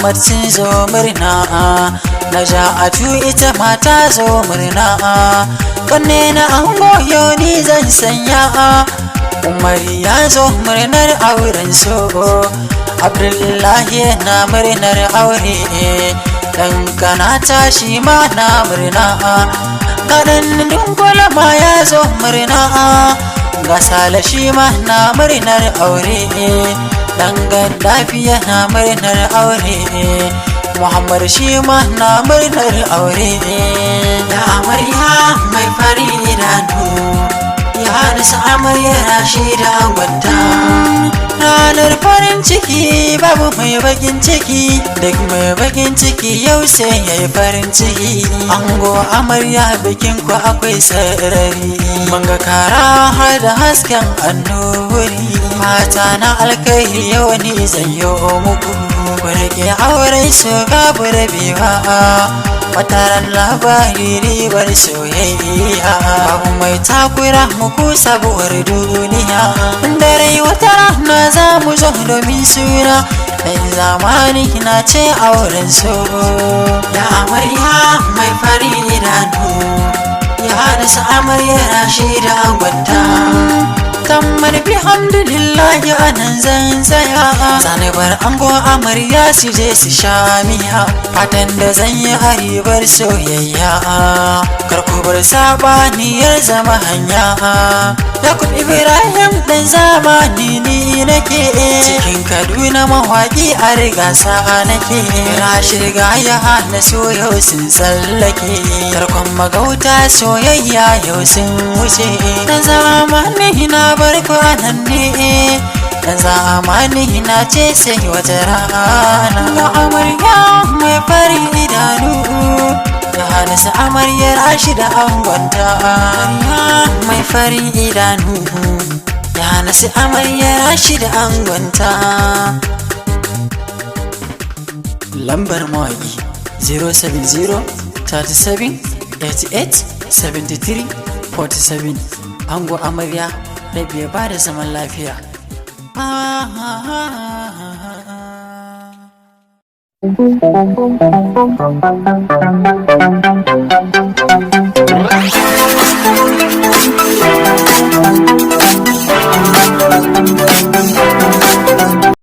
Marcin zo murna Naja'atu ita mata zo murna Kanne na ango yau ni zan sanya Umar ya zo murnar auren so Abdullahi na murnar aure Dan kana tashi ma na murna Kadan dungula ma ya zo murna Ga Sale shi ma na murnar aure Dan Gaddafi na murnar aure Muhammad shi ma na murnar aure Ya amarya mai fari idanu Ya nisa amarya Rashida gwanta Ranar farin ciki babu mai bakin ciki Duk mai bakin ciki yau sai yayi farin ciki Ango amarya bikin ku akwai sarari Manga kara har da hasken annuri Mata na alkairi yau ni zan yi muku Kurke auren su gabu rabewa Wataran labari ribar soyayya Babu mai takura muku sabuwar duniya Dare wata rana za mu zo domin suna Dan zamani na ce auren so Ya amarya mai fari idanu Ya nisa amarya Rashida gwanta Tammar bihamdulillahi anan zan tsaya Zanabar ango amarya su je su sha miya Fatan da zan yi a ribar soyayya Karku bar sabaniyar zama hanya Yakub Ibrahim dan zamani ni nake Cikin Kaduna mawaƙi a rigasa nake Rashid Gaya na so yau sun tsallake Tarkon magauta soyayya yau sun wuce Dan zamani na barko anan ne Dan zamani na ce sai wata rana Ga amarya mai fari idanu Ya nisa amarya Rashida angonta Mai fari idanu Ya nisa amarya Rashida angonta Lambar mawaƙi 070-37-88-73-47 Ango amarya Rabi ya bada zaman lafiya.